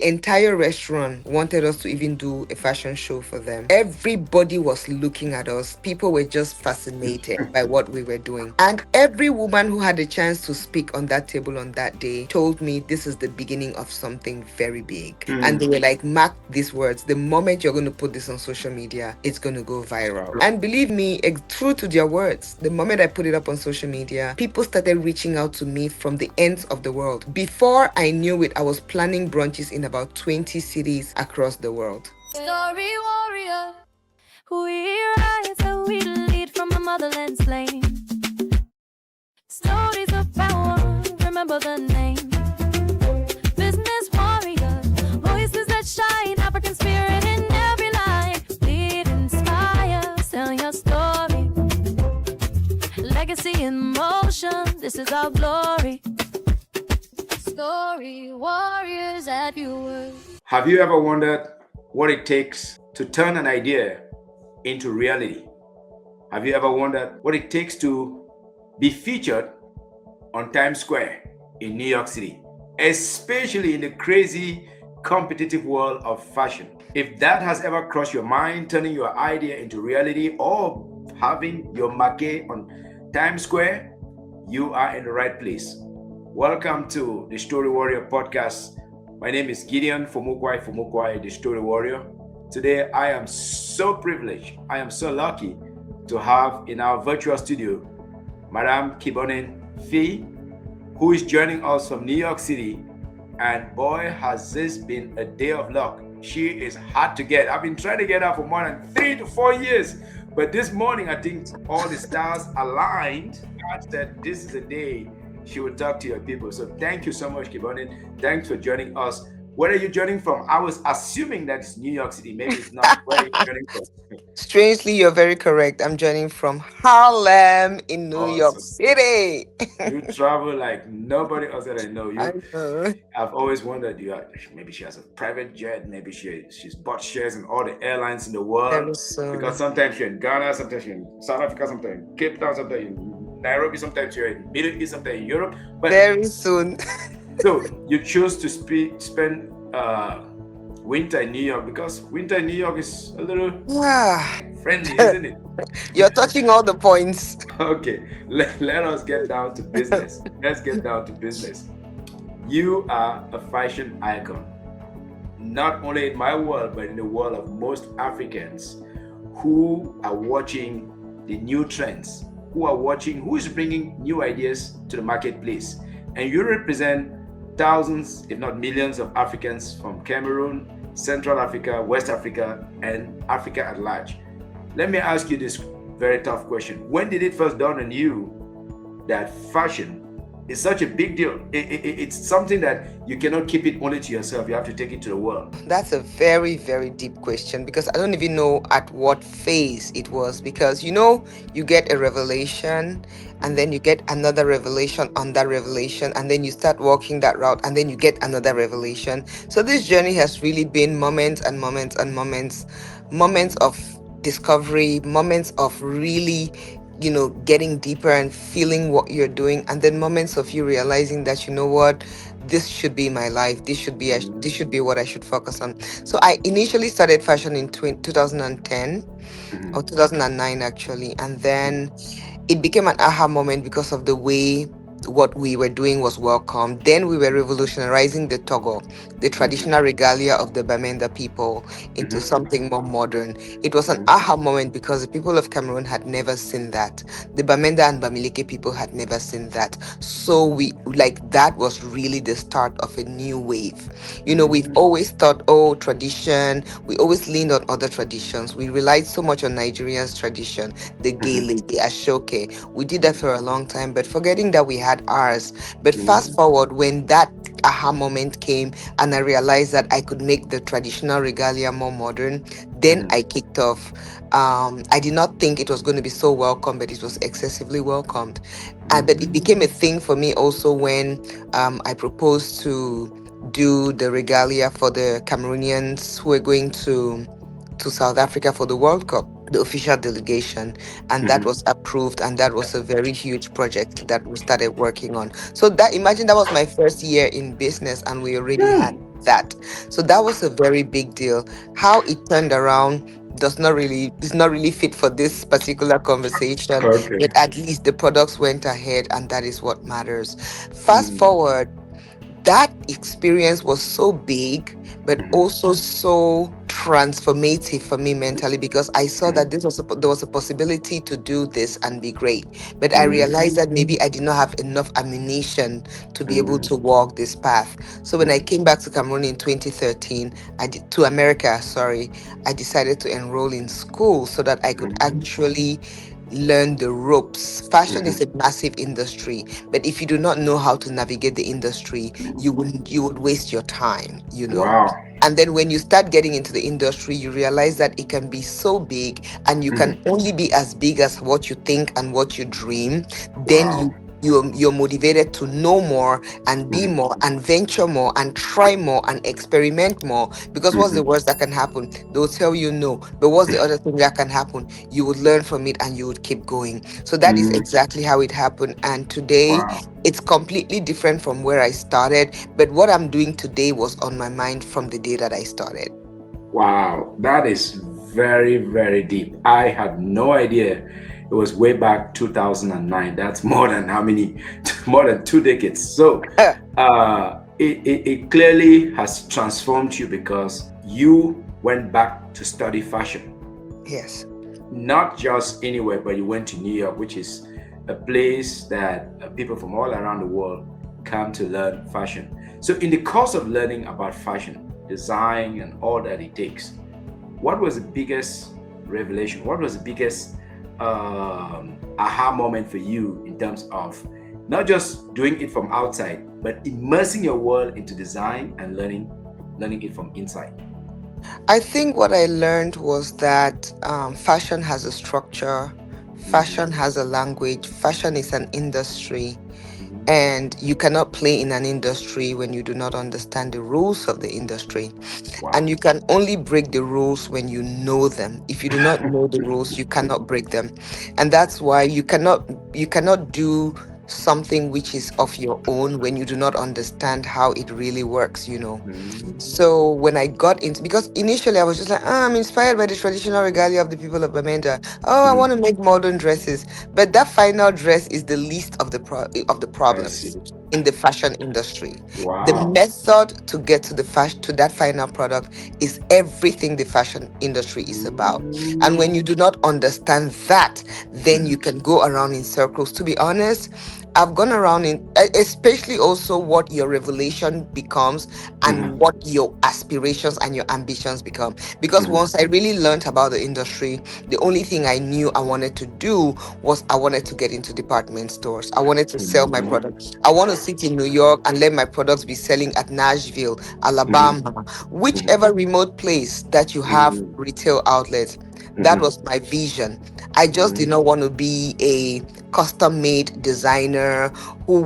the entire restaurant wanted us to even do a fashion show for them. Everybody was looking at us. People were just fascinated by what we were doing. And every woman who had a chance to speak on that table on that day told me this is the beginning of something very big. And they were like, mark these words. The moment you're going to put this on social media, it's going to go viral. And believe me, true to their words, the moment I put it up on social media, people started reaching out to me from the ends of the world. Before I knew it, I was planning brunches in about 20 cities across the world. Story warrior, we rise and we lead from the motherland slain. Stories of power, remember the name. Business warrior, voices that shine, African spirit in every line. Lead, inspire, tell your story. Legacy in motion, this is our glory. Story warriors at your word. Have you ever wondered what it takes to turn an idea into reality? Have you ever wondered what it takes to be featured on Times Square in New York City, especially in the crazy competitive world of fashion? If that has ever crossed your mind, turning your idea into reality or having your marquee on Times Square, you are in the right place. Welcome to the Story Warrior podcast. My name is Gideon Fomukwai, the Story Warrior. Today, I am so privileged, I am so lucky to have in our virtual studio, Madame Kibonen Fee, who is joining us from New York City. And boy, has this been a day of luck. She is hard to get. I've been trying to get her for more than 3 to 4 years. But this morning, I think all the stars aligned. God said this is a day she will talk to your people. So thank you so much, Kibonen. Thanks for joining us. Where are you joining from? I was assuming that it's New York City. Maybe it's not. Where are you joining from? Strangely, you're very correct. I'm joining from Harlem in New York Awesome. City. You travel like nobody else that I know. I know. I've always wondered, maybe she has a private jet, maybe she's bought shares in all the airlines in the world. Very soon. Because sometimes you're in Ghana, sometimes you're in South Africa, sometimes in Cape Town, sometimes in Nairobi, sometimes you're in Middle East, sometimes in Europe. But very soon. so you choose to spend winter in New York because winter in New York is a little friendly, isn't it? You're touching all the points. Okay, let us get down to business. Let's get down to business. You are a fashion icon, not only in my world, but in the world of most Africans who are watching the new trends, who is bringing new ideas to the marketplace. And you represent thousands, if not millions of Africans from Cameroon, Central Africa, West Africa, and Africa at large. Let me ask you this very tough question. When did it first dawn on you that fashion is such a big deal? It's something that you cannot keep it only to yourself. You have to take it to the world. That's a very, very deep question because I don't even know at what phase it was, because you get a revelation and then you get another revelation on that revelation, and then you start walking that route and then you get another revelation. So this journey has really been moments and moments and moments of discovery, moments of really getting deeper and feeling what you're doing, and then moments of you realizing that this should be my life, this should be what I should focus on. So I initially started fashion in 2010 or 2009 actually, and then it became an aha moment because of the way what we were doing was welcome. Then we were revolutionizing the togo, the traditional regalia of the Bamenda people, into something more modern. It was an aha moment because the people of Cameroon had never seen that. The Bamenda and Bamileke people had never seen that. So that was really the start of a new wave. We've always thought, tradition. We always leaned on other traditions. We relied so much on Nigeria's tradition, the Gele, the Ashoke. We did that for a long time, but forgetting that we had ours. But fast forward, when that aha moment came and I realized that I could make the traditional regalia more modern, then I kicked off. I did not think it was going to be so welcome, but it was excessively welcomed. But it became a thing for me also when I proposed to do the regalia for the Cameroonians who were going to South Africa for the World Cup, the official delegation, and that was approved, and that was a very huge project that we started working on. So imagine that was my first year in business, and we already had that. So that was a very big deal. How it turned around is not really fit for this particular conversation, Okay. but at least the products went ahead, and that is what matters. Fast Mm, forward, that experience was so big, but mhm, also so transformative for me mentally, because I saw mhm, that there was a possibility to do this and be great. But I mhm, realized that maybe I did not have enough ammunition to be able mhm, to walk this path. So when I mhm, came back to Cameroon in 2013, to America, sorry, I decided to enroll in school so that I could mhm, actually learn the ropes. Fashion is mhm. a massive industry, but if you do not know how to navigate the industry, you would waste your time, you know. Wow. And then when you start getting into the industry, you realize that it can be so big, and you can Mhm. only be as big as what you think and what you dream. Then Wow. you're motivated to know more and be Mhm, more and venture more and try more and experiment more. Because what's the mhm, worst that can happen? They'll tell you no. But what's the other thing that can happen? You would learn from it and you would keep going. So that is mhm. exactly how it happened. And today Wow. it's completely different from where I started. But what I'm doing today was on my mind from the day that I started. Wow. That is very, very deep. I had no idea it was way back 2009. That's more than how many, more than 2 decades. So it clearly has transformed you because you went back to study fashion. Yes. Not just anywhere, but you went to New York, which is a place that people from all around the world come to learn fashion. So, in the course of learning about fashion, design, and all that it takes, what was the biggest revelation? What was the biggest aha moment for you in terms of not just doing it from outside, but immersing your world into design and learning it from inside? I think what I learned was that fashion has a structure, Mhm, fashion has a language, fashion is an industry, mhm. and you cannot play in an industry when you do not understand the rules of the industry. And Wow. you can only break the rules when you know them. If you do not know the rules, you cannot break them. And that's why you cannot do something which is of your own when you do not understand how it really works, you know. Mhm, So when I got into, because initially I was just like, I'm inspired by the traditional regalia of the people of Bamenda. Oh, I mhm. want to make modern dresses. But that final dress is the least of the I see. problems in the fashion industry. The Wow. method to get to the fashion to that final product is everything the fashion industry is about. And when you Mm. do not understand that, then you Mhm, can go around in circles. To be honest, I've gone around especially also what your revelation becomes and mhm, what your aspirations and your ambitions become. Because mhm, once I really learned about the industry, the only thing I knew I wanted to do was I wanted to get into department stores. I wanted to sell my mhm, products. I want to sit in New York and let my products be selling at Nashville, mhm, Alabama, mhm, whichever remote place that you have mhm, retail outlets. That mhm, was my vision. I just did mhm, not want to be a custom made designer who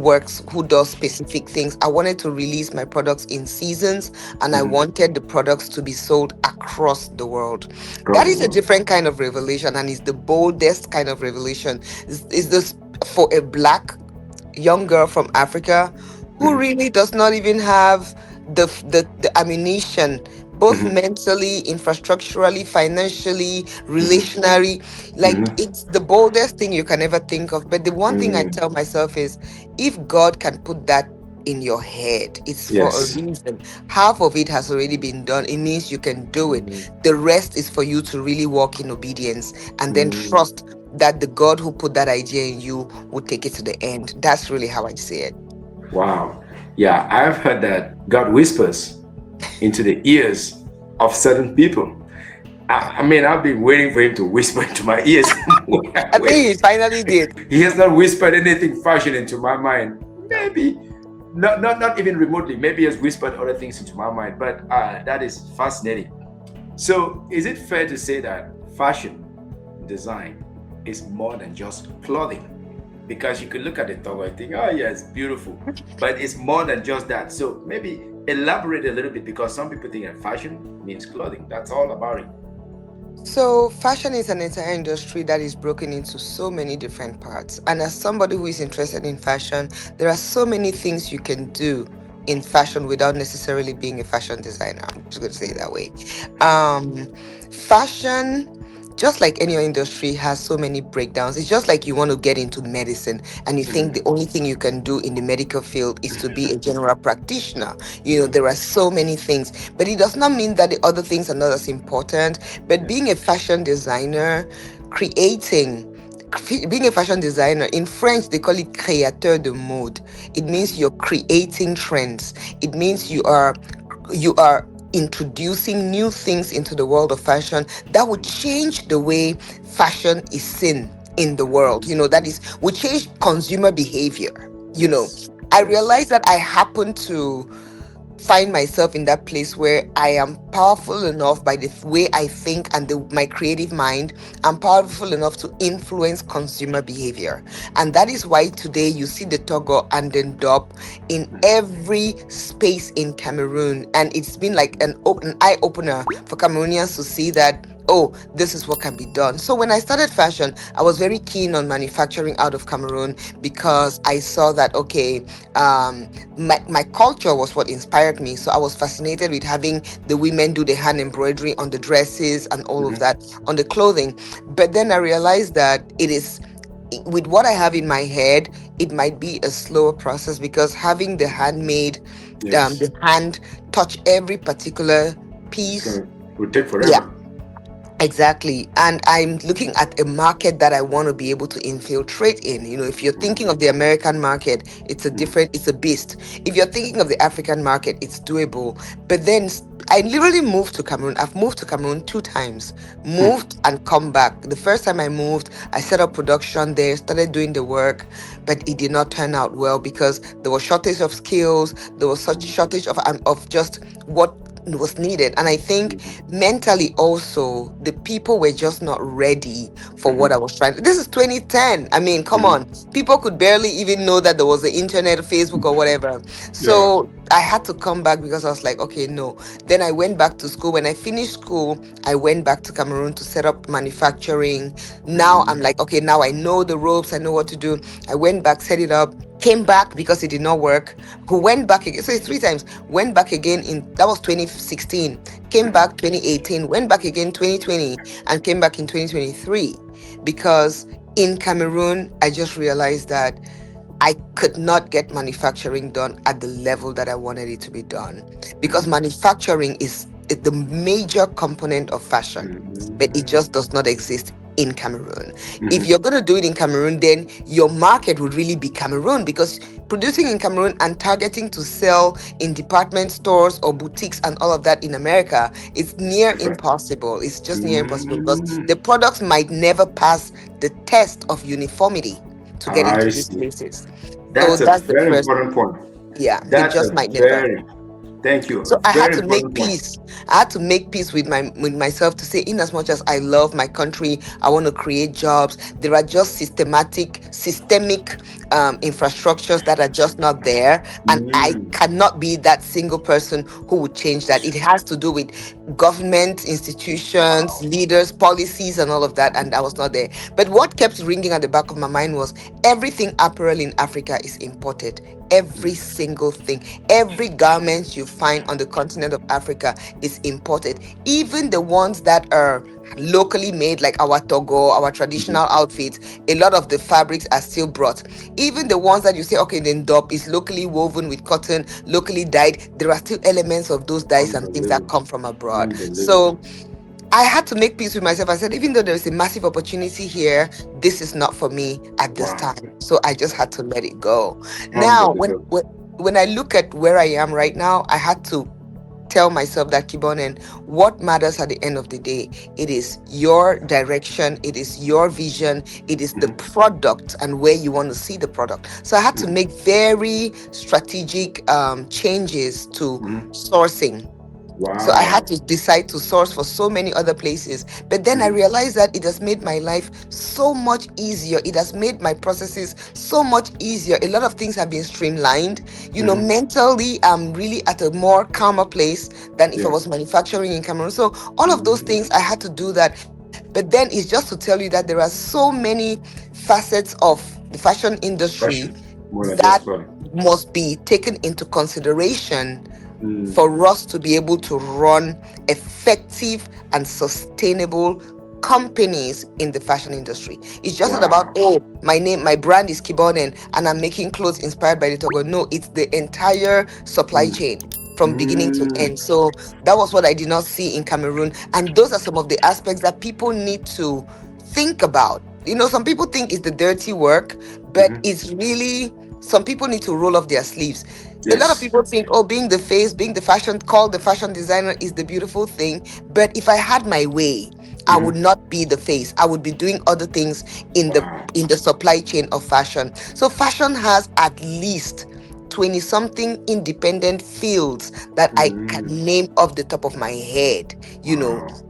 does specific things. I wanted to release my products in seasons, and I mhm. wanted the products to be sold across the world. Across That the is a world. different kind of revelation, and it's the boldest kind of revelation. Is this for a black young girl from Africa who Mhm, really does not even have the ammunition, both mhm, mentally, infrastructurally, financially, mhm, relationally. Like, mhm, it's the boldest thing you can ever think of. But the one thing I mhm. tell myself is, if God can put that in your head, it's for a Yes. reason. Half of it has already been done. It means you can do it. Mhm, The rest is for you to really walk in obedience and then mhm. trust that the God who put that idea in you will take it to the end. That's really how I see it. Wow. Yeah, I've heard that God whispers into the ears of certain people. I mean, I've been waiting for him to whisper into my ears. I Wait, think he finally did. he has not whispered anything fashion into my mind. Maybe not even remotely. Maybe he has whispered other things into my mind. But that is fascinating. So, is it fair to say that fashion design is more than just clothing? Because you could look at the top and think, oh yeah, it's beautiful, but it's more than just that. So maybe elaborate a little bit, because some people think that fashion means clothing. That's all about it. So, fashion is an entire industry that is broken into so many different parts. And as somebody who is interested in fashion, there are so many things you can do in fashion without necessarily being a fashion designer. I'm just going to say it that way. Um, Fashion, just like any other industry, has so many breakdowns. It's just like you want to get into medicine and you think the only thing you can do in the medical field is to be a general practitioner. There are so many things, but it does not mean that the other things are not as important. But being a fashion designer, creating being a fashion designer, in French they call it créateur de mode. It means you're creating trends. It means you are introducing new things into the world of fashion that would change the way fashion is seen in the world. That is, would change consumer behavior. Yes. I Yes. realized that I happen to find myself in that place where I am powerful enough by the way I think and my creative mind. I'm powerful enough to influence consumer behavior. And that is why today you see the Togo and the Dop in every space in Cameroon. And it's been like an eye opener for Cameroonians to see that, oh, this is what can be done. So when I started fashion, I was very keen on manufacturing out of Cameroon because I saw that, okay, my culture was what inspired me. So I was fascinated with having the women do the hand embroidery on the dresses and all of that on the clothing. But then I realized that with what I have in my head, it might be a slower process because having the handmade, Yes. the hand touch every particular It's piece. gonna will take Yeah, forever. exactly. And I'm looking at a market that I want to be able to infiltrate in. If you're thinking of the American market, it's a beast. If you're thinking of the African market, it's doable. But then I literally moved to Cameroon. I've moved to Cameroon 2 times, moved and come back. The first time I moved, I set up production there, started doing the work, but it did not turn out well because there was shortage of skills. There was such shortage of just what was needed. And I think mentally also the people were just not ready for what I was trying. This is 2010. I mean, come on. People could barely even know that there was the internet, Facebook or whatever. Yeah. So I had to come back because I was like, okay, no. Then I went back to school. When I finished school, I went back to Cameroon to set up manufacturing. Now I'm like, okay, now I know the ropes, I know what to do. I went back, set it up, came back because it did not work, who went back again. So it's 3 times. Went back again that was 2016, came back 2018, went back again 2020, and came back in 2023 because in Cameroon, I just realized that I could not get manufacturing done at the level that I wanted it to be done because manufacturing is the major component of fashion, but it just does not exist in Cameroon. If you're going to do it in Cameroon, then your market would really be Cameroon because producing in Cameroon and targeting to sell in department stores or boutiques and all of that in America is near impossible. It's just near impossible because the products might never pass the test of uniformity to get into I these see. places. So That's a that's the very first. important point. Yeah, they That's a just might never. very, thank you, So a I had very to make important point. peace. I had to make peace with myself to say, in as much as I love my country, I want to create jobs. There are just systemic infrastructures that are just not there, and I cannot be that single person who would change that. It has to do with government, institutions, leaders, policies, and all of that. And I was not there. But what kept ringing at the back of my mind was everything apparel in Africa is imported. Every single thing, every garment you find on the continent of Africa is imported. Even the ones that are locally made, like our Togo, our traditional outfits, a lot of the fabrics are still brought. Even the ones that you say, okay, then Dop is locally woven with cotton, locally dyed, there are still elements of those dyes and things that Unbelievable. come from abroad. Unbelievable. So I had to make peace with myself. I said, even though there's a massive opportunity here, this is not for me at this Wow. time. So I just had to let it go. Now, when Unbelievable. when, when I look at where I am right now, I had to tell myself that, Kibonen, what matters at the end of the day, it is your direction, it is your vision, it is the product and where you want to see the product. So I had to make very strategic changes to sourcing. So I Wow. had to decide to source for so many other places. But then I realized that it has made my life so much easier. It has made my processes so much easier. A lot of things have been streamlined. Mentally, I'm really at a more calmer place than if I was Yes. manufacturing in Cameroon. So all of those things, I had to do that. But then it's just to tell you that there are so many facets of the fashion industry Fashion. More than that just money. must be taken into consideration Mm. for us to be able to run effective and sustainable companies in the fashion industry. It's just not about, Wow. oh, my brand is Kibonen and I'm making clothes inspired by the Togo. No, it's the entire supply Mm. chain from beginning to Mm. end. So that was what I did not see in Cameroon. And those are some of the aspects that people need to think about. Some people think it's the dirty work, but Mhm. it's really, some people need to roll up their sleeves. A lot of Yes. people think, oh, being the face, being the fashion, called the fashion designer is the beautiful thing. But if I had my way, I would Mhm. not be the face. I would be doing other things in the Wow. in the supply chain of fashion. So fashion has at least 20 something independent fields that I can Mm. name off the top of my head, you know. Wow.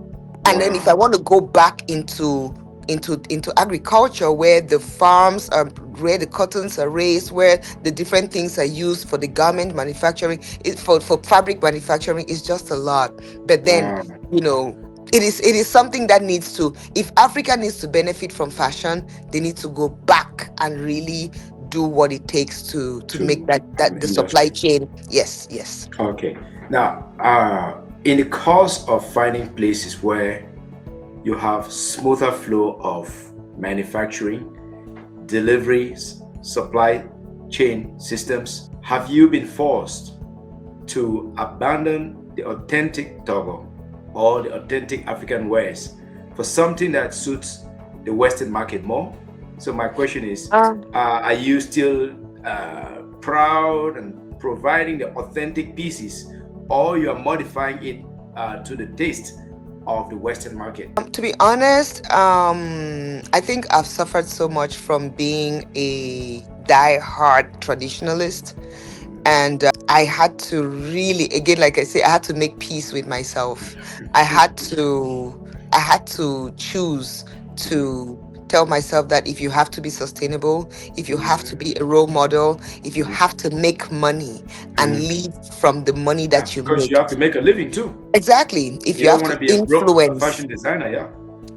And then if I Wow. want to go back into agriculture, where the farms are, where the cottons are raised, where the different things are used for the garment manufacturing, for fabric manufacturing, is just a lot. But then, Wow. you know it is something that needs to, if Africa needs to benefit from fashion, they need to go back and really do what it takes to make To that the supply industry. chain. Yes, yes. Okay. Now, in the course of finding places where you have smoother flow of manufacturing, deliveries, supply chain systems, have you been forced to abandon the authentic Togo or the authentic African wares for something that suits the Western market more? So my question is, are you still proud and providing the authentic pieces, or you are modifying it to the taste of the Western market? To be honest, I think I've suffered so much from being a die-hard traditionalist, and I had to really, again, like I say, I had to make peace with myself. I had to, I had to choose to tell myself that if you have to be sustainable, if you have to be a role model, if you have to make money and Mhm. live from the money Yeah, that you because you make, have to make a living too. exactly, if You you don't have want to to be a broke influence. fashion designer, yeah.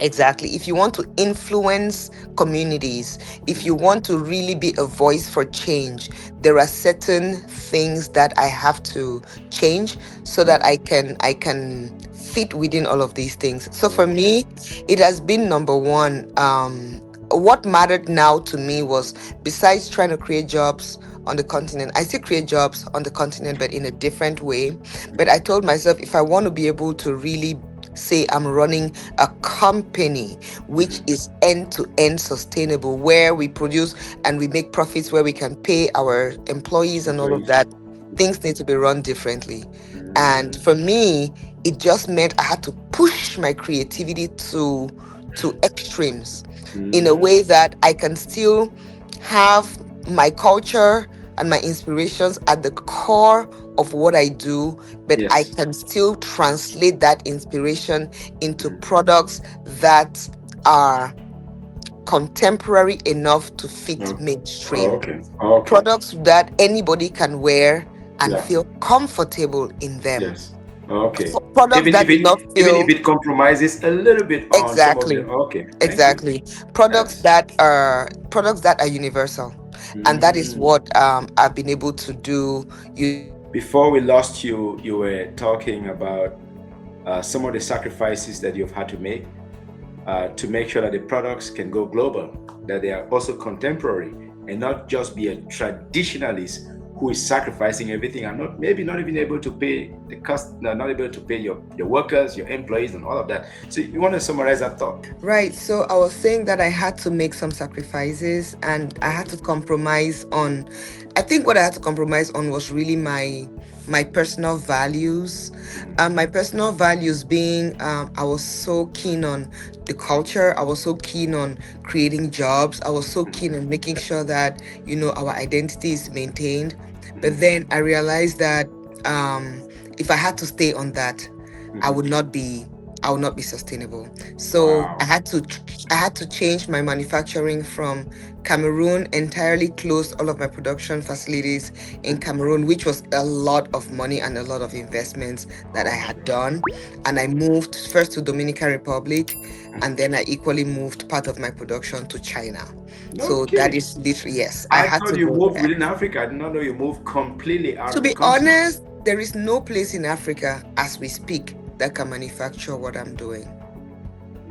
Exactly. If you want to influence communities, if you Mhm. want to really be a voice for change, there are certain things that I have to change so that I can fit within all of these things. So for Okay. me, it has been number one. What mattered now to me was, besides trying to create jobs on the continent, I still create jobs on the continent, but in a different way. But I told myself, if I want to be able to really say I'm running a company which Mhm. is end to end sustainable, where we produce and we make profits, where we can pay our employees and all of Employees. that, things need to be run differently. And Mm. for me, it just meant I had to push my creativity to extremes, in a Mm. way that I can still have my culture and my inspirations at the core of what I do, but I Yes. can still translate that inspiration into Mhm. products that are contemporary enough to fit Oh, mainstream. okay. Okay. Products that anybody can wear and Yeah. feel comfortable in them. Yes. Okay. Products Even that if do it not even if feel. it compromises a little bit on some of the. Exactly. Okay. Thank you. Exactly. Products That's. that are universal. And that is Mm. what I've been able to do. Before we lost you, you were talking about some of the sacrifices that you've had to make sure that the products can go global, that they are also contemporary, and not just be a traditionalist who is sacrificing everything and not even able to pay the cost, not able to pay your workers, your employees, and all of that. So you want to summarize that thought? Right. So I was saying that I had to make some sacrifices and I had to compromise on, I think what I had to compromise on was really my personal values. My personal values being, I was so keen on the culture. I was so keen on creating jobs. I was so keen on making sure that, our identity is maintained. But then I realized that if I had to stay on that, I would not be I will not be sustainable. So Wow. I had to change my manufacturing from Cameroon, entirely closed all of my production facilities in Cameroon, which was a lot of money and a lot of investments that I Oh my had God. done. And I moved first to Dominican Republic, and then I equally moved part of my production to China. No So that kidding. is literally, yes, I I had thought to you go moved there. within Africa. I did not know you moved completely out To of the be country. honest, there is no place in Africa as we speak that can manufacture what I'm doing,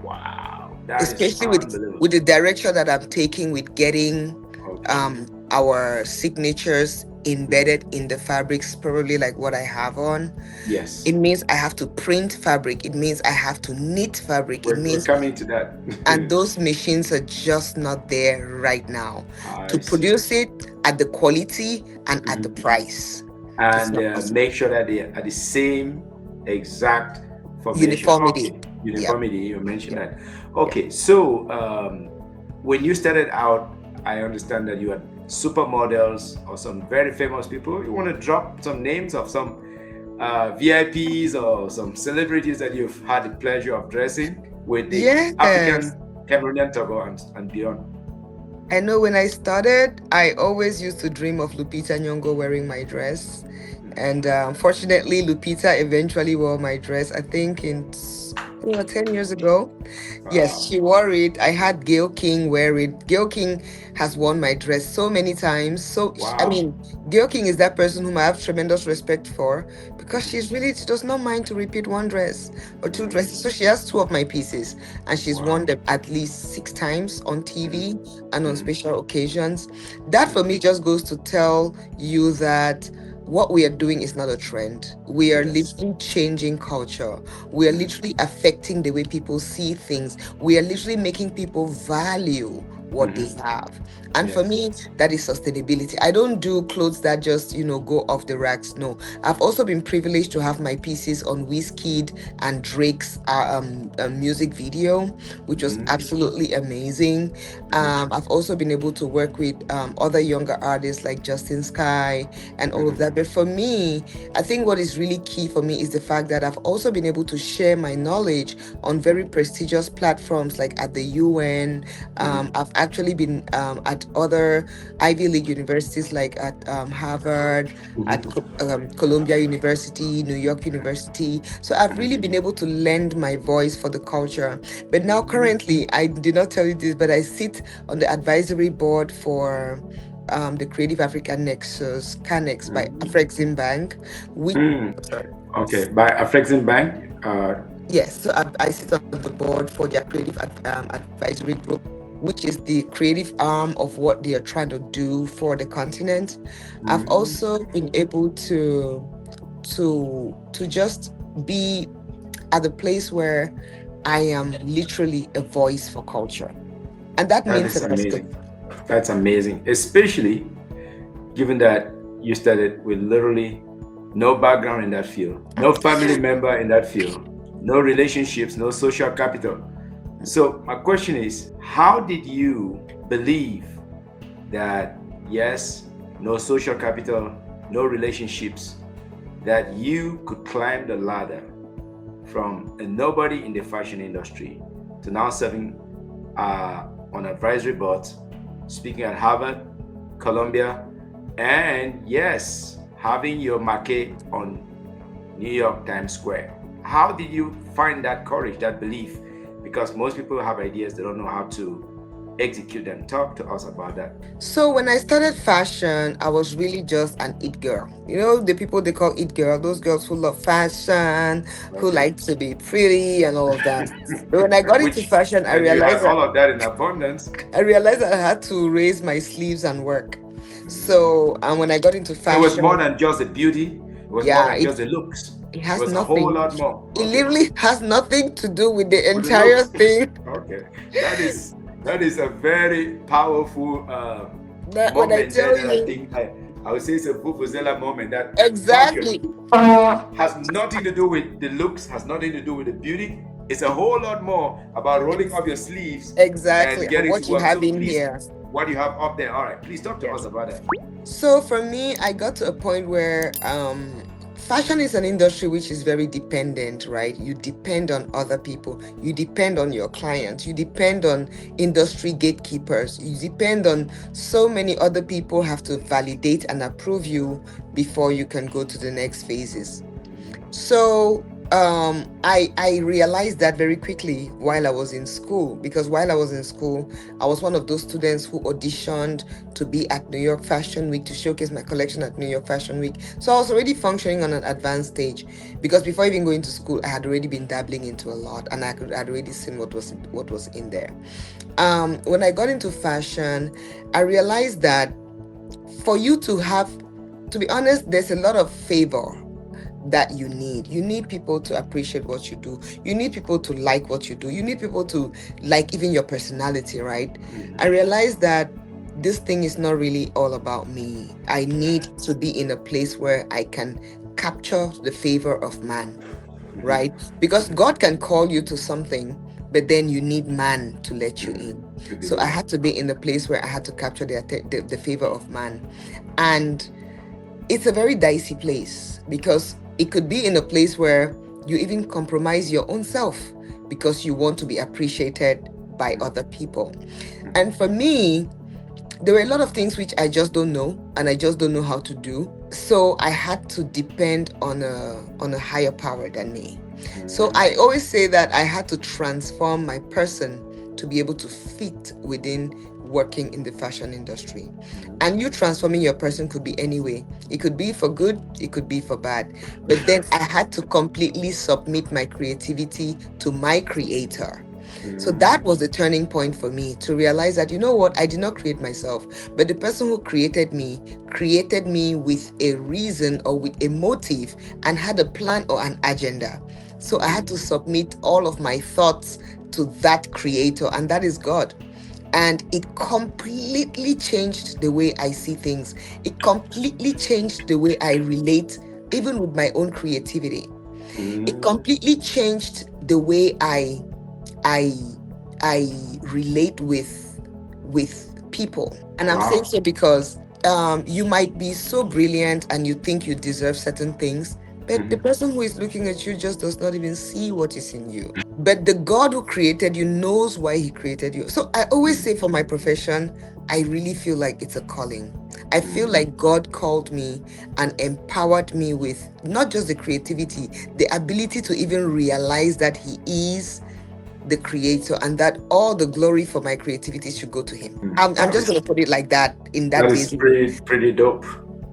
Wow. That is especially with unbelievable. the direction that I'm taking with getting Okay. our signatures embedded in the fabrics, probably like what I have on. Yes. It means I have to print fabric. It means I have to knit fabric. It We're means, coming to that. and those machines are just not there right now to I see. produce it at the quality and at the Mhm. price. It's And not possible. make sure that they are the same exact formation. Uniformity. Okay, Yeah. uniformity. You mentioned Yeah. that. Yeah. Okay, so when you started out, I understand that you had supermodels or some very famous people. You want to drop some names of some VIPs or some celebrities that you've had the pleasure of dressing with the Yes. African Cameroonian Togo and beyond. I know when I started, I always used to dream of Lupita Nyong'o wearing my dress. And unfortunately, Lupita eventually wore my dress, I think 10 years ago. Yes, Wow. she wore it. I had Gail King wear it. Gail King has worn my dress so many times. I Wow. mean, Gail King is that person whom I have tremendous respect for because she does not mind to repeat one dress or two dresses. So she has two of my pieces and she's worn Wow. them at least 6 times on TV Mhm. and on Mhm. special occasions. That for me just goes to tell you that what we are doing is not a trend. We are Yes. literally changing culture. We are literally affecting the way people see things. We are literally making people value what they Mhm. have. And for Yes. me, that is sustainability. I don't do clothes that just, go off the racks. No. I've also been privileged to have my pieces on Wizkid and Drake's music video, which was Mhm. absolutely amazing. Mhm. I've also been able to work with other younger artists like Justin Sky and all of Mhm. that. But for me, I think what is really key for me is the fact that I've also been able to share my knowledge on very prestigious platforms like at the UN. Mhm. I've actually been at other Ivy League universities like at Harvard, at Mhm. Columbia University, New York University. So I've really been able to lend my voice for the culture. But now, currently, I did not tell you this, but I sit on the advisory board for the Creative African Nexus, CANEX by Afreximbank, which Mm. sorry. Okay, by Afreximbank. Yes, so I sit on the board for their creative advisory group, which is the creative arm of what they are trying to do for the continent. I've Mm. also been able to just be at the place where I am literally a voice for culture, and that That means is a lot to amazing. That's amazing, especially given that you started with literally no background in that field, no family member in that field, no relationships, no social capital. So, my question is, how did you believe that, yes, no social capital, no relationships, that you could climb the ladder from a nobody in the fashion industry to now serving on advisory boards, speaking at Harvard, Columbia, and yes, having your market on New York Times Square? How did you find that courage, that belief? Because most people have ideas, they don't know how to execute them. Talk to us about that. So when I started fashion, I was really just an it girl. You know, the people they call it girl, those girls who love fashion, who Okay. like to be pretty and all of that. But when I got into Which, fashion, and you had all of that in abundance. I realized that I had to raise my sleeves and work. So and when I got into It was more fashion, than just the beauty, it was more yeah, than just the looks. it It has was a whole nothing. lot more. It Okay. literally has nothing to do with the With the entire looks. thing. Okay. That is a very powerful That when I moment there tell that I you think I would say it's a vuvuzela moment, that exactly, fashion has nothing to do with the looks, has nothing to do with the beauty. It's a whole lot more about rolling up your sleeves exactly, and and getting to what you work. have So in please, here. what you have up there. All right, please talk to Yes. us about that. So for me, I got to a point where fashion is an industry which is very dependent, right? You depend on other people, you depend on your clients, you depend on industry gatekeepers, you depend on so many other people have to validate and approve you before you can go to the next phases. So I realized that very quickly while I was in school, because while I was in school, I was one of those students who auditioned to be at New York Fashion Week, to showcase my collection at New York Fashion Week. So I was already functioning on an advanced stage, because before even going to school, I had already been dabbling into a lot, and I'd already seen what was in there. When I got into fashion, I realized that for you to have, to be honest, there's a lot of favor that you need. You need people to appreciate what you do. You need people to like what you do. You need people to like even your personality, right? I realized that this thing is not really all about me. I need to be in a place where I can capture the favor of man, right? Because God can call you to something, but then you need man to let you in. So I had to be in a place where I had to capture the favor of man. And it's a very dicey place, because it could be in a place where you even compromise your own self because you want to be appreciated by other people. And for me, there were a lot of things which I just don't know, and I just don't know how to do. So I had to depend on a higher power than me. So I always say that I had to transform my person to be able to fit within working in the fashion industry. And you transforming your person could be any way. It could be for good, it could be for bad. But then I had to completely submit my creativity to my creator. So that was the turning point for me, to realize that, you know what, I did not create myself, but the person who created me with a reason or with a motive and had a plan or an agenda. So I had to submit all of my thoughts to that creator, and that is God. And it completely changed the way I see things. It completely changed the way I relate, even with my own creativity. It completely changed the way I relate with people. And I'm saying so because you might be so brilliant and you think you deserve certain things, but the person who is looking at you just does not even see what is in you. But the God who created you knows why he created you. So I always say, for my profession, I really feel like it's a calling. I feel like God called me and empowered me with not just the creativity, the ability to even realize that he is the creator, and that all the glory for my creativity should go to him. I'm just going to put it like that, in that is pretty dope.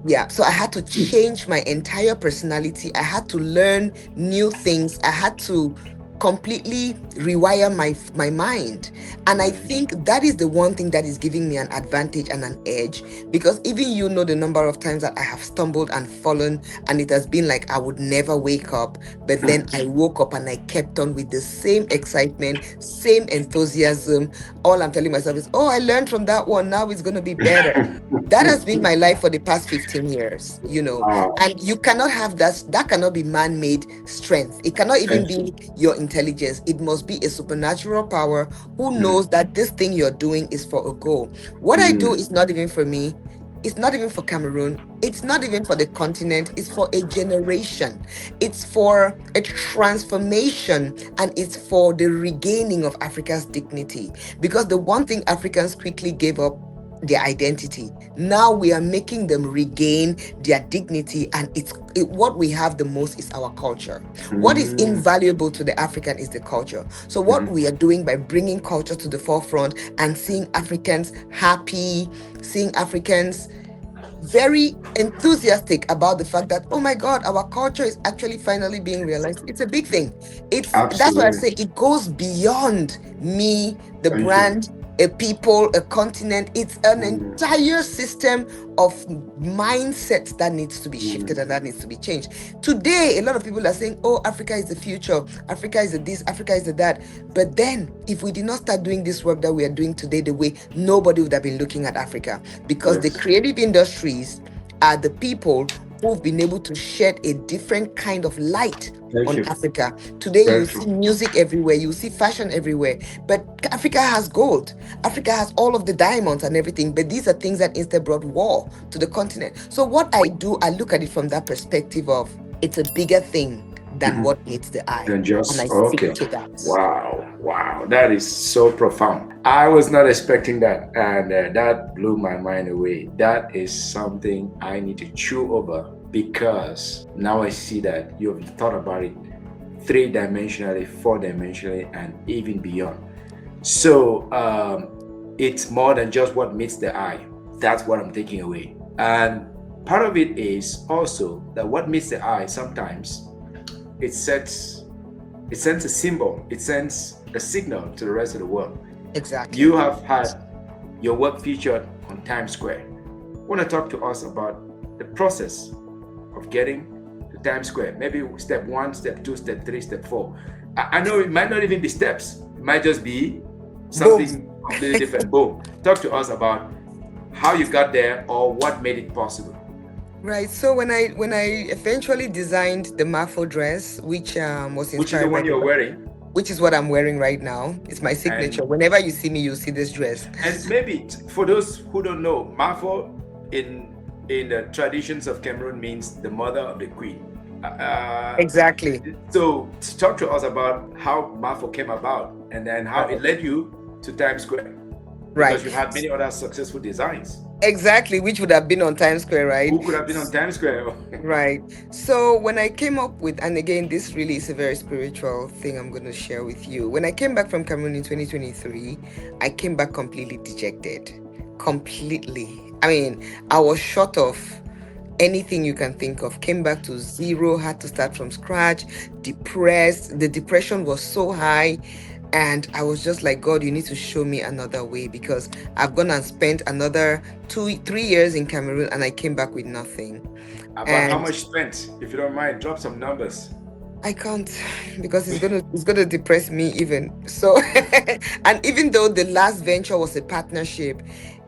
Yeah, so I had to change my entire personality. I had to learn new things. I had to completely rewire my mind. And I think that is the one thing that is giving me an advantage and an edge, because even you know the number of times that I have stumbled and fallen, and it has been like I would never wake up, but then I woke up and I kept on with the same excitement, same enthusiasm. All I'm telling myself is, oh, I learned from that one, now it's going to be better. That has been my life for the past 15 years, you know. And you cannot have that cannot be man-made strength. It cannot even be your intelligence. It must be a supernatural power who knows that this thing you're doing is for a goal. What I do is not even for me. It's not even for Cameroon. It's not even for the continent. It's for a generation. It's for a transformation, and it's for the regaining of Africa's dignity. Because the one thing Africans quickly gave up, their identity. Now we are making them regain their dignity, and what we have the most is our culture. What is invaluable to the African is the culture. So what we are doing by bringing culture to the forefront and seeing Africans happy, seeing Africans very enthusiastic about the fact that, oh my God, our culture is actually finally being realized. It's a big thing. That's why I say it goes beyond me, the brand, a people, a continent. It's an entire system of mindsets that needs to be shifted and that needs to be changed. Today, a lot of people are saying, oh, Africa is the future, Africa is the this, Africa is the that. But then, if we did not start doing this work that we are doing today the way, nobody would have been looking at Africa. Because the creative industries are the people who've been able to shed a different kind of light on Africa. Today, you see music everywhere, you see fashion everywhere, but Africa has gold. Africa has all of the diamonds and everything, but these are things that instead brought war to the continent. So what I do, I look at it from that perspective of, It's a bigger thing than Mhm. what meets the eye. Then And I just stick okay. to that. Wow, wow, that is so profound. I was not expecting that, and that blew my mind away. That is something I need to chew over because now I see that you've thought about it three-dimensionally, four-dimensionally, and even beyond. So it's more than just what meets the eye. That's what I'm taking away. And part of it is also that what meets the eye sometimes it sets it sends a symbol, it sends a signal to the rest of the world. Exactly. You have had your work featured on Times Square. Want to talk to us about the process of getting to Times Square? Maybe step one, step two, step three, step four. I know it might not even be steps. It might just be something completely different. Boom. Talk to us about how you got there or what made it possible. Right. So when I eventually designed the Maffo dress, which was Which is the inspired by one you're wearing. which is what I'm wearing right now. It's my signature. And Whenever you see me, you'll see this dress. and maybe for those who don't know, Maffo in the traditions of Cameroon means the mother of the queen. Exactly. So talk to us about how Maffo came about and then how it led you to Times Square. Right. Because you've had many other successful designs. Exactly, which would have been on Times Square, right? Who could have been on Times Square? Right. So when I came up with, and again, this really is a very spiritual thing I'm going to share with you. When I came back from Cameroon in 2023, I came back completely dejected. Completely. I mean, I was short of anything you can think of. Came back to zero, had to start from scratch, depressed. The depression was so high. And I was just like, God, you need to show me another way because I've gone and spent another 3 years in Cameroon and I came back with nothing. About how much spent, if you don't mind, drop some numbers. I can't because it's gonna depress me even. So and even though the last venture was a partnership,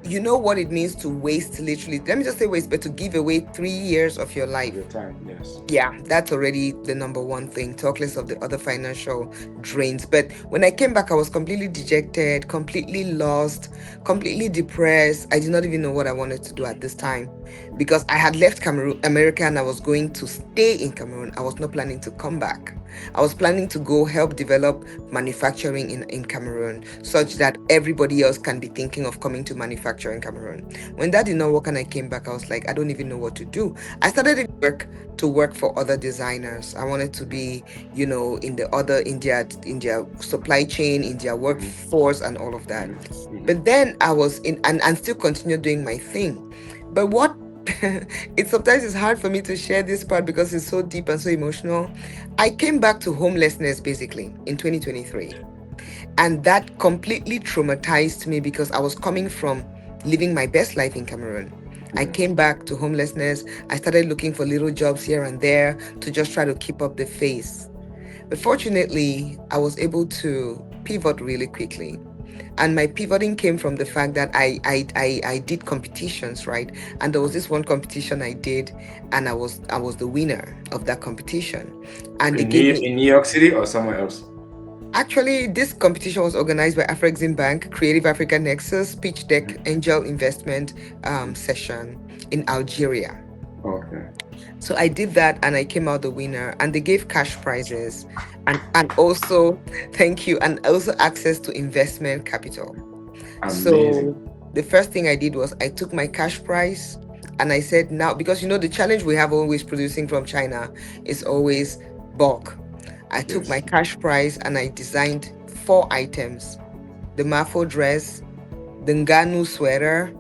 you know what it means to waste literally. Let me just say waste, but to give away 3 years of your life. Your time, yes. Yeah, that's already the number one thing, talk less of the other financial drains. But when I came back, I was completely dejected, completely lost, completely depressed. I did not even know what I wanted to do at this time because I had left Cameroon, America, and I was going to stay in Cameroon. I was not planning to come back. I was planning to go help develop manufacturing in Cameroon such that everybody else can be thinking of coming to manufacture in Cameroon. When that did not work and I came back, I was like, I don't even know what to do. I started to work for other designers. I wanted to be, in their supply chain, in their workforce and all of that. But then I was in and still continue doing my thing. But what sometimes it's hard for me to share this part because it's so deep and so emotional. I came back to homelessness basically in 2023. And that completely traumatized me because I was coming from living my best life in Cameroon. I came back to homelessness. I started looking for little jobs here and there to just try to keep up the face. But fortunately, I was able to pivot really quickly. And my pivoting came from the fact that I did competitions, right? And there was this one competition I did, and I was the winner of that competition. And in New York City or somewhere else? Actually, this competition was organized by Afreximbank, Creative Africa Nexus, Pitch Deck Angel Investment session in Algeria. Okay. So I did that and I came out the winner, and they gave cash prizes and also, thank you, and also access to investment capital. Amazing. So the first thing I did was I took my cash prize and I said, now, because the challenge we have always producing from China is always bulk. I took my cash prize and I designed 4 items: the Maffo dress, the Nganu sweater,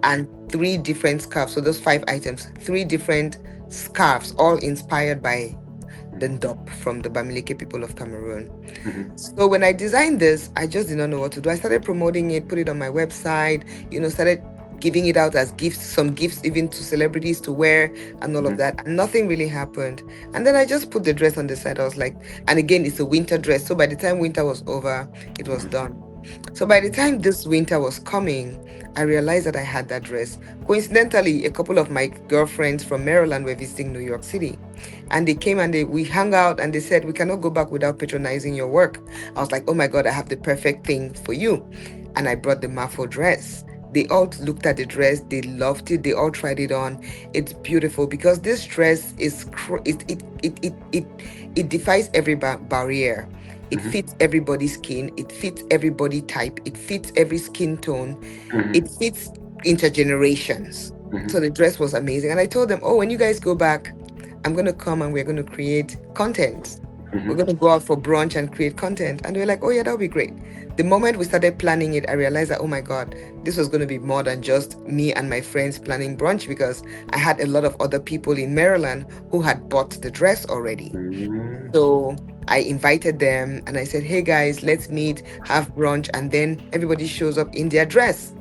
and 3 different scarves. So those 5 items, 3 different scarves, all inspired by the Ndop from the Bamileke people of Cameroon. So when I designed this, I just did not know what to do. I started promoting it, put it on my website, started giving it out as gifts, some gifts even to celebrities to wear and all of that. And nothing really happened. And then I just put the dress on the side. I was like, and again, it's a winter dress. So by the time winter was over, it was done. So by the time this winter was coming, I realized that I had that dress. Coincidentally, a couple of my girlfriends from Maryland were visiting New York City. And they came and we hung out and they said, we cannot go back without patronizing your work. I was like, oh my God, I have the perfect thing for you. And I brought the Maffo dress. They all looked at the dress, they loved it, they all tried it on. It's beautiful because this dress is it defies every barrier. It Mhm. fits everybody's skin, it fits everybody type, it fits every skin tone, Mhm. it fits intergenerations. Mhm. So the dress was amazing. And I told them, oh, when you guys go back, I'm going to come and we're going to create content. We're Mhm. going to go out for brunch and create content. And they were like, oh, yeah, that would be great. The moment we started planning it, I realized that, oh my God, this was going to be more than just me and my friends planning brunch, because I had a lot of other people in Maryland who had bought the dress already. Mhm. So I invited them and I said, hey guys, let's meet, have brunch. And then everybody shows up in their dress.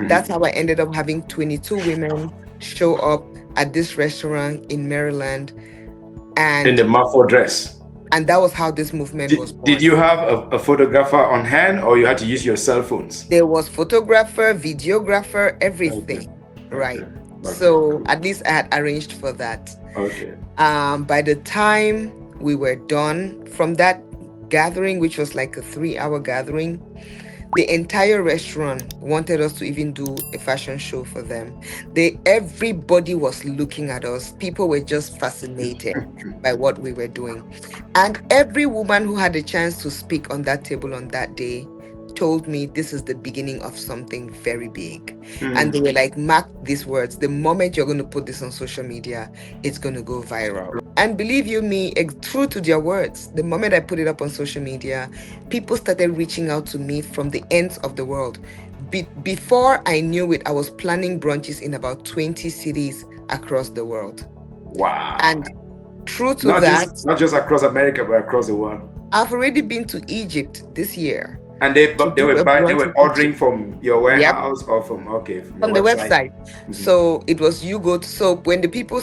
That's how I ended up having 22 women show up at this restaurant in Maryland. In the And Maffo dress. that was how this movement was Did born. you have a photographer on hand, or you had to use your cell phones? There was photographer, videographer, Okay. everything. Right. Okay. So Cool. at least I had arranged for that. Okay. By the time we were done from that gathering, which was like a 3-hour gathering, the entire restaurant wanted us to even do a fashion show for them. Everybody was looking at us. People were just fascinated by what we were doing. And every woman who had a chance to speak on that table on that day told me this is the beginning of something very big. And they were like, mark these words. The moment you're going to put this on social media, it's going to go viral. And believe you me, true to their words, the moment I put it up on social media, people started reaching out to me from the ends of the world. Before I knew it, I was planning brunches in about 20 cities across the world. Wow. And true to that, not just across America, but across the world. I've already been to Egypt this year. And they were ordering from your warehouse. Yep. Or from the website. Mm-hmm. So it was so when the people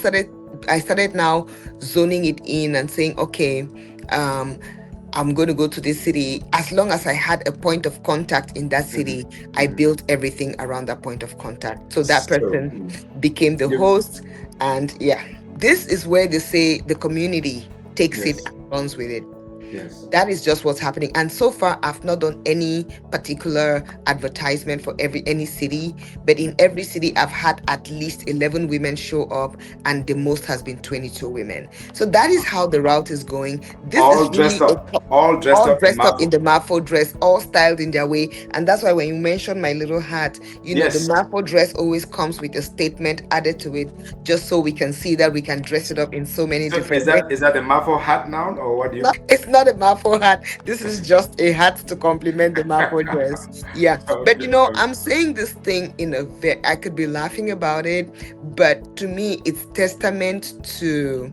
I started now zoning it in and saying, okay, I'm going to go to this city. As long as I had a point of contact in that city, I built everything around that point of contact. So that person became the host. And yeah, this is where they say the community takes it and runs with it. Yes. That is just what's happening. And so far, I've not done any particular advertisement for any city, but in every city, I've had at least 11 women show up, and the most has been 22 women. So that is how the route is going. This all is dressed really up, all dressed up in the Maffo dress, all styled in their way. And that's why when you mentioned my little hat, the Maffo dress always comes with a statement added to it, just so we can see that we can dress it up in so many different ways. Is that the Maffo hat now, or what do you? No, it's not a Maffo hat. This is just a hat to complement the Maffo dress. Yeah. Okay, but I'm saying this thing in a very, I could be laughing about it, but to me, it's testament to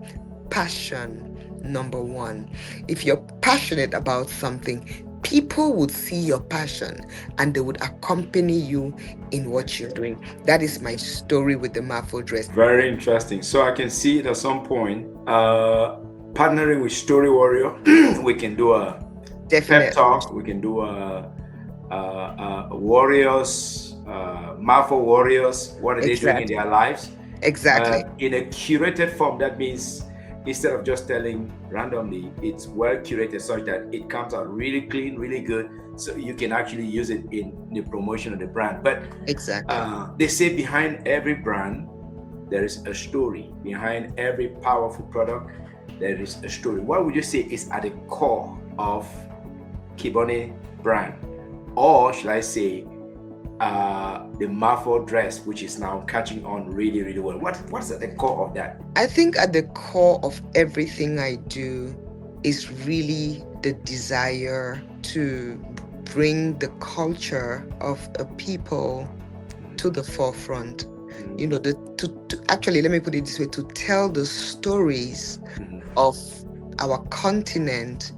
passion. Number one, if you're passionate about something, people would see your passion and they would accompany you in what you're doing. That is my story with the Maffo dress. Very interesting. So I can see it at some point. Partnering with Story Warrior, we can do a pep talk. We can do a warriors, Maffo warriors. What are they doing in their lives? Exactly. In a curated form. That means instead of just telling randomly, it's well curated such that it comes out really clean, really good, so you can actually use it in the promotion of the brand. But exactly, they say behind every brand there is a story. Behind every powerful product there is a story. What would you say is at the core of Kibonen brand, or should I say the Maffo dress, which is now catching on really, really well? What's at the core of that? I think at the core of everything I do is really the desire to bring the culture of a people to the forefront. Actually, let me put it this way, to tell the stories of our continent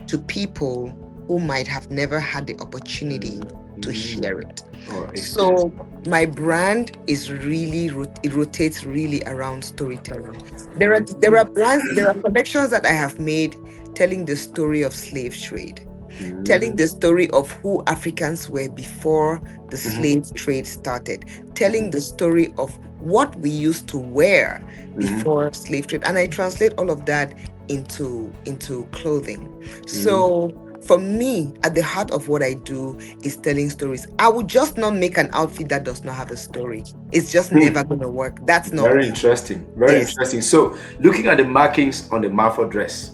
to people who might have never had the opportunity to hear it. So my brand is really, it rotates really around storytelling. There are collections that I have made telling the story of slave trade, telling the story of who Africans were before the slave trade started, telling the story of what we used to wear before slave trade. And I translate all of that into clothing. So for me, at the heart of what I do is telling stories. I would just not make an outfit that does not have a story. It's just never going to work. That's not Very me. interesting. Very Yes. interesting. So, looking at the markings on the Maffo dress,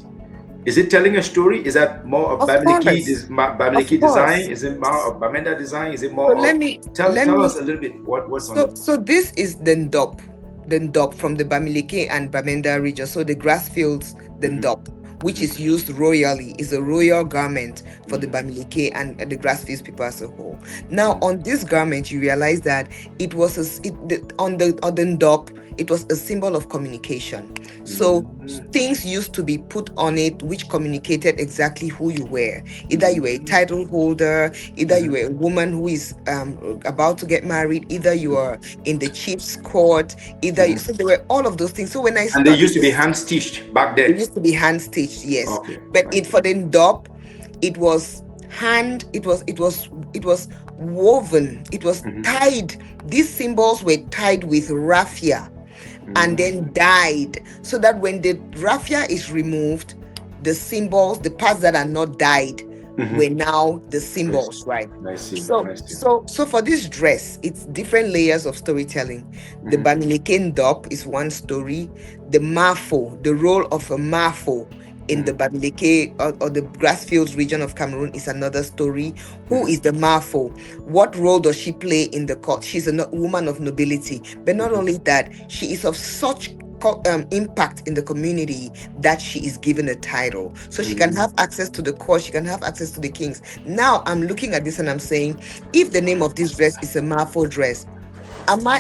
is it telling a story? Is that more of Of Bamileke, course. Bamileke Of course. design? Is it more of Bamenda design? Is it So more let of me tell us a little bit what's on so this is the Ndop from the Bamileke and Bamenda region. So the grass fields, the Ndop, which is used royally, is a royal garment for the Bamileke and the grass fields people as a whole. Now on this garment, you realize that it was on the Ndop, it was a symbol of communication. So things used to be put on it which communicated exactly who you were. Either you were a title holder, either you were a woman who is about to get married, either you are in the chief's court, so there were all of those things. So when I and they started, used to be hand stitched back then. it used to be hand stitched, yes. Okay. But it for the Ndop, it was hand, it was woven, it was tied. These symbols were tied with raffia and then dyed, so that when the raffia is removed, the symbols, the parts that are not dyed, were now the symbols, right? I see. So for this dress, it's different layers of storytelling. The Bamileke Ndop is one story. The Maffo, the role of a Maffo in the Bamileke or the Grassfields region of Cameroon is another story. Who is the Maffo? What role does she play in the court? She's a woman of nobility. But not only that, she is of such impact in the community that she is given a title. So she can have access to the court, she can have access to the kings. Now I'm looking at this and I'm saying, if the name of this dress is a Maffo dress,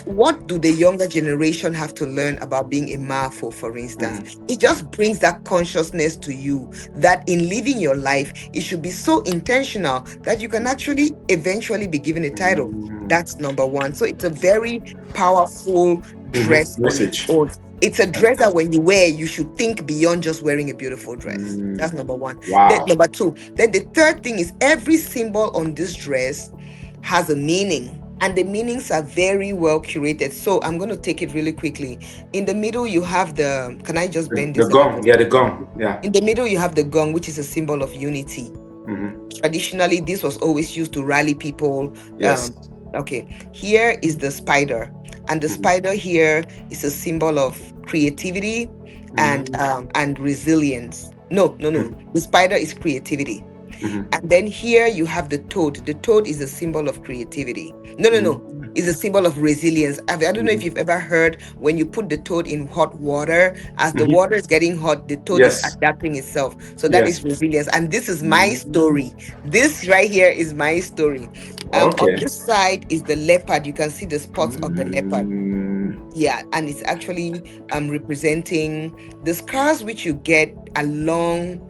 what do the younger generation have to learn about being a Maffo, for instance? It just brings that consciousness to you that in living your life, it should be so intentional that you can actually eventually be given a title. That's number one. So it's a very powerful dress. Message. It's a dress that when you wear, you should think beyond just wearing a beautiful dress. That's number one. Wow. Then number two. Then the third thing is every symbol on this dress has a meaning. And the meanings are very well curated. So I'm going to take it really quickly. In the middle, you have can I just bend this? The gong. Yeah, the gong. Yeah. In the middle, you have the gong, which is a symbol of unity. Traditionally, this was always used to rally people. Yes. Okay. Here is the spider. And the spider here is a symbol of creativity and resilience. No. The spider is creativity. And then here you have the toad. The toad is a symbol of creativity. No. It's a symbol of resilience. I don't know if you've ever heard when you put the toad in hot water, as the water is getting hot, the toad is adapting itself. So that is resilience. And this is my story. This right here is my story. On this side is the leopard. You can see the spots of the leopard. Yeah, and it's actually representing the scars which you get along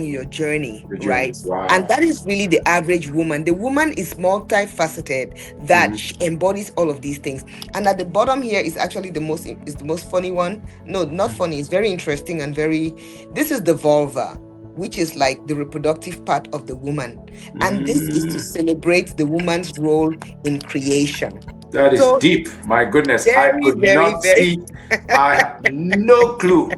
your journey, right? Wow. And that is really the average woman. The woman is multifaceted, that she embodies all of these things. And at the bottom here is actually the most funny one. No, not funny. It's very interesting and this is the vulva, which is like the reproductive part of the woman. And this is to celebrate the woman's role in creation. That is deep. My goodness. I could not see. I had no clue.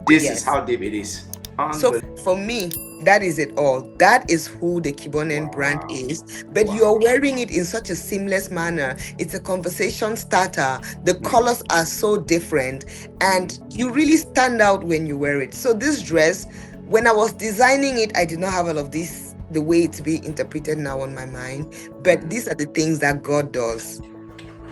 This is how deep it is. So for me, that is it all. That is who the Kibonen brand is. But you're wearing it in such a seamless manner. It's a conversation starter. The colors are so different and you really stand out when you wear it. So this dress, when I was designing it, I did not have all of this, the way it's being interpreted now on my mind. But these are the things that God does.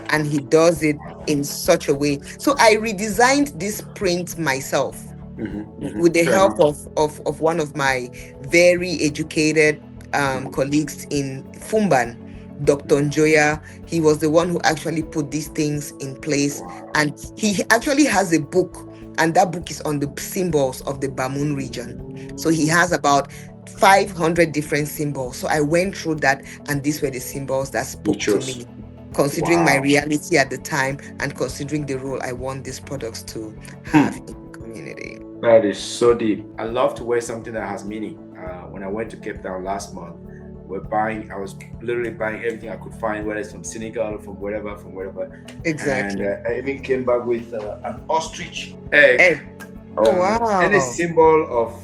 And he does it in such a way. So I redesigned this print myself. With the help of one of my very educated colleagues in Fumban, Dr. Njoya. He was the one who actually put these things in place. And he actually has a book, and that book is on the symbols of the Bamun region. So he has about 500 different symbols. So I went through that, and these were the symbols that spoke to me, considering my reality at the time and considering the role I want these products to have in the community. That is so deep. I love to wear something that has meaning. When I went to Cape Town last month, I was literally buying everything I could find, whether it's from Senegal, from wherever. Exactly. And I even came back with an ostrich egg. Oh, wow. And a symbol of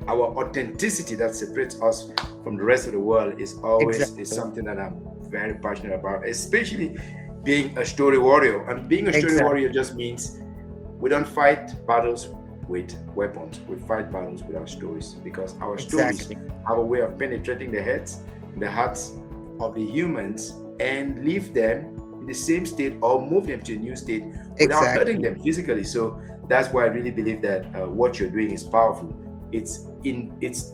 our authenticity that separates us from the rest of the world is always Exactly. is something that I'm very passionate about, especially being a story warrior. And being a story Exactly. warrior just means we don't fight battles with weapons. We fight battles with our stories, because our stories Exactly. have a way of penetrating the heads, the hearts of the humans, and leave them in the same state or move them to a new state without hurting Exactly. them physically. So that's why I really believe that what you're doing is powerful. It's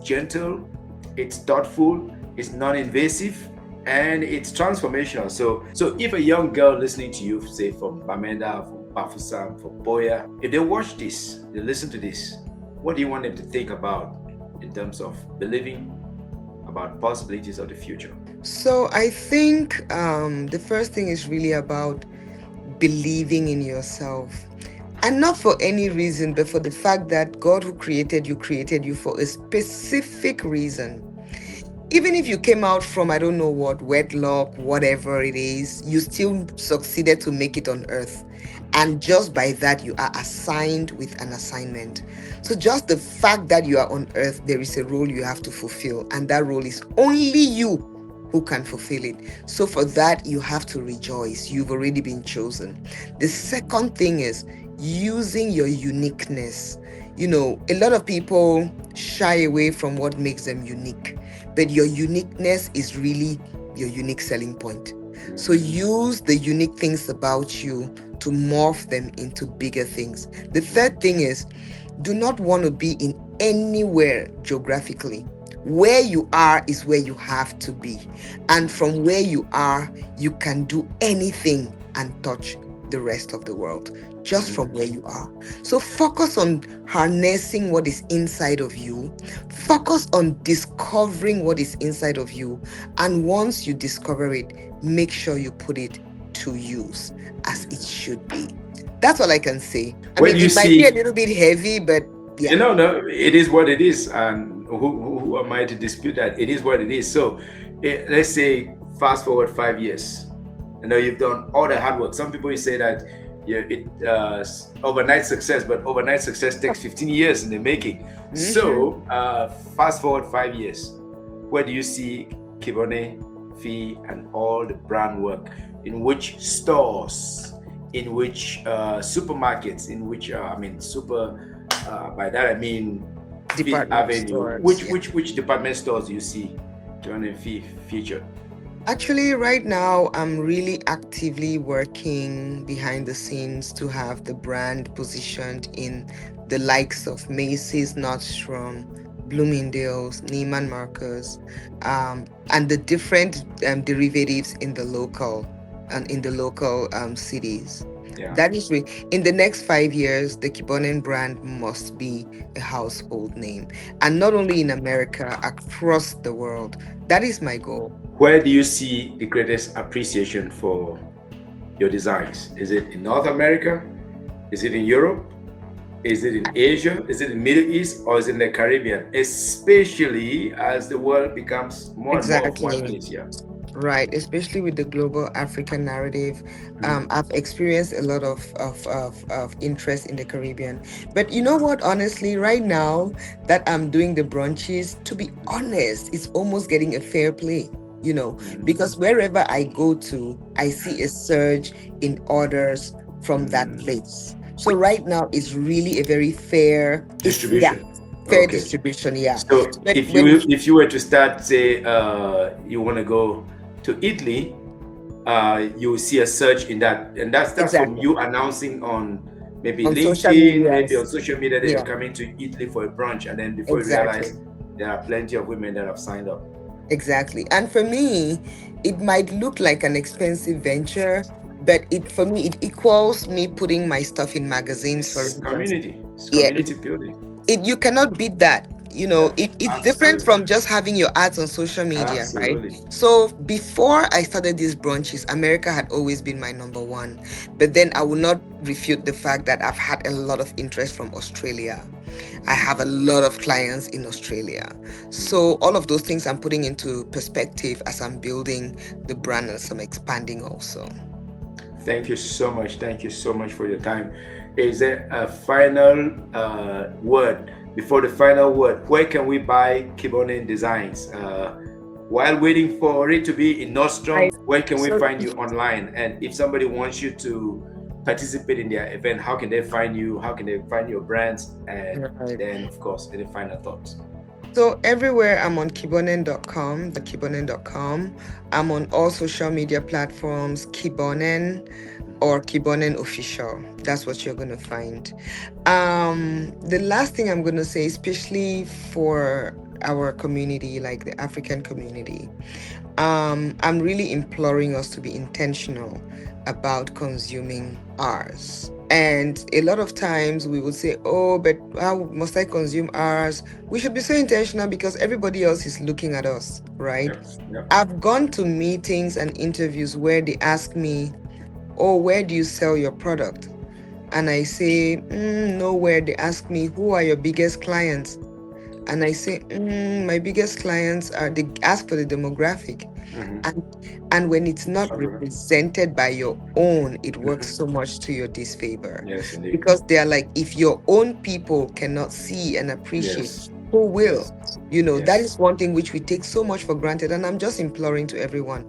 gentle, it's thoughtful, it's non-invasive, and it's transformational. So if a young girl listening to you, say from Bamenda, from Bafusam, from Boya, if they watch this, they listen to this, what do you want them to think about in terms of believing about possibilities of the future? So I think the first thing is really about believing in yourself. And not for any reason, but for the fact that God who created you for a specific reason. Even if you came out from, I don't know what, wedlock, whatever it is, you still succeeded to make it on earth. And just by that, you are assigned with an assignment. So just the fact that you are on earth, there is a role you have to fulfill. And that role is only you who can fulfill it. So for that, you have to rejoice. You've already been chosen. The second thing is using your uniqueness. You know, a lot of people shy away from what makes them unique, but your uniqueness is really your unique selling point. So use the unique things about you to morph them into bigger things. The third thing is, do not want to be in anywhere geographically. Where you are is where you have to be. And from where you are, you can do anything and touch the rest of the world just from where you are. So focus on harnessing what is inside of you. Focus on discovering what is inside of you. And once you discover it, make sure you put it to use as it should be. That's all I can say. When you It might be a little bit heavy, but yeah. No, it is what it is. And who am I to dispute that? It is what it is. So let's say fast forward 5 years. I know you've done all the hard work. Some people say that overnight success, but overnight success takes 15 years in the making. So fast forward 5 years. Where do you see Kibonen, Fee, and all the brand work? In which stores? In which supermarkets? In which by that I mean Department Avenue. stores, Which department stores do you see Kibonen Fee featured? Actually, right now, I'm really actively working behind the scenes to have the brand positioned in the likes of Macy's, Nordstrom, Bloomingdale's, Neiman Marcus, and the different derivatives in the local cities. Yeah. That is in the next 5 years, the Kibonen brand must be a household name, and not only in America, across the world. That is my goal. Where do you see the greatest appreciation for your designs? Is it in North America? Is it in Europe? Is it in Asia? Is it in Middle East? Or is it in the Caribbean? Especially as the world becomes more and more of one place. Yeah. Right, especially with the global African narrative. I've experienced a lot of interest in the Caribbean. But you know what, honestly, right now that I'm doing the brunches, to be honest, it's almost getting a fair play, because wherever I go to, I see a surge in orders from that place. So right now, it's really a very fair distribution. Fair distribution, yeah. So if you were to start, say, you want to go to Italy, you will see a surge in that, and that's from you announcing on maybe on LinkedIn, maybe on social media that you're coming to Italy for a brunch, and then before you realize there are plenty of women that have signed up. Exactly. And for me, it might look like an expensive venture, but for me it equals me putting my stuff in magazines for community building. You cannot beat that. It's different from just having your ads on social media, right? So before I started these brunches, America had always been my number one. But then I will not refute the fact that I've had a lot of interest from Australia. I have a lot of clients in Australia. So all of those things I'm putting into perspective as I'm building the brand, as I'm expanding also. Thank you so much. Thank you so much for your time. Is there a final word before the final word, where can we buy Kibonen designs? While waiting for it to be in Nordstrom, where can we find you online? And if somebody wants you to participate in their event, how can they find you? How can they find your brands? And then, of course, any final thoughts? So everywhere I'm on Kibonen.com. I'm on all social media platforms, Kibonen or Kibonen Official. That's what you're going to find. The last thing I'm going to say, especially for our community, like the African community, I'm really imploring us to be intentional about consuming ours. And a lot of times we would say, oh, but how must I consume ours? We should be so intentional because everybody else is looking at us, right? Yep. I've gone to meetings and interviews where they ask me, oh, where do you sell your product? And I say, nowhere. They ask me, who are your biggest clients? And I say, my biggest clients are, they ask for the demographic. And when it's not represented by your own, it works so much to your disfavor. Yes, indeed. Because they're like, if your own people cannot see and appreciate, who will? That is one thing which we take so much for granted. And I'm just imploring to everyone.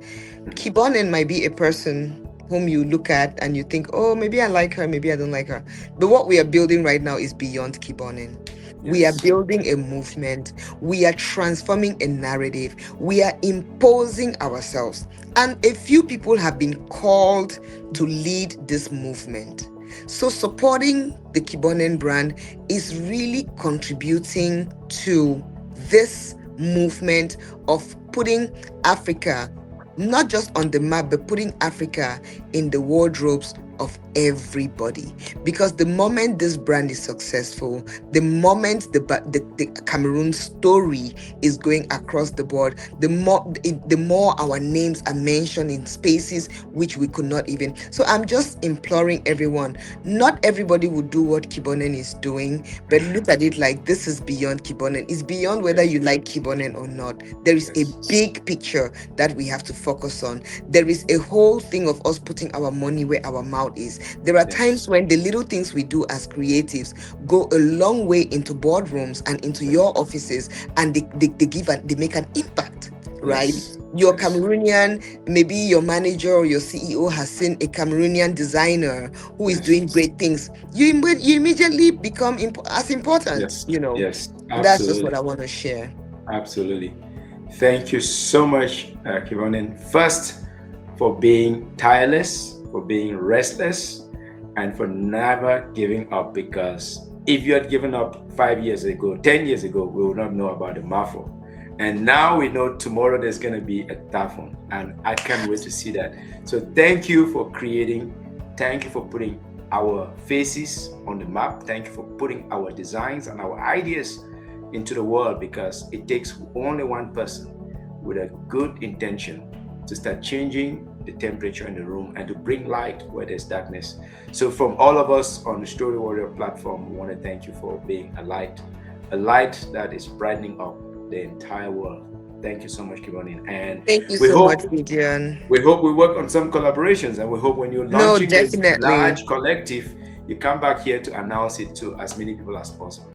Kibonen might be a person whom you look at and you think, oh, maybe I like her, maybe I don't like her. But what we are building right now is beyond Kibonen. We are building a movement. We are transforming a narrative. We are imposing ourselves. And a few people have been called to lead this movement. So supporting the Kibonen brand is really contributing to this movement of putting Africa not just on the map, but putting Africa in the wardrobes of everybody. Because the moment this brand is successful, the moment the Cameroon story is going across the board, the more our names are mentioned in spaces which we could not even. So I'm just imploring everyone, not everybody will do what Kibonen is doing, but look at it like this is beyond Kibonen. It's beyond whether you like Kibonen or not. There is a big picture that we have to focus on. There is a whole thing of us putting our money where our mouth is. There are times when the little things we do as creatives go a long way into boardrooms and into your offices, and they make an impact, right? You're Cameroonian, maybe your manager or your CEO has seen a Cameroonian designer who is doing great things. You immediately become as important, Yes, absolutely. That's just what I want to share. Absolutely. Thank you so much, Kibonen. First, for being tireless, for being restless, and for never giving up. Because if you had given up 5 years ago, 10 years ago, we would not know about the Maffo. And now we know tomorrow there's going to be a typhoon, and I can't wait to see that. So thank you for creating. Thank you for putting our faces on the map. Thank you for putting our designs and our ideas into the world, because it takes only one person with a good intention to start changing the temperature in the room and to bring light where there's darkness. So from all of us on the Story Warrior platform, we want to thank you for being a light that is brightening up the entire world. Thank you so much, Kibonen. And thank you so much, Vivian. We hope we work on some collaborations, and we hope when you're launching this large collective, you come back here to announce it to as many people as possible.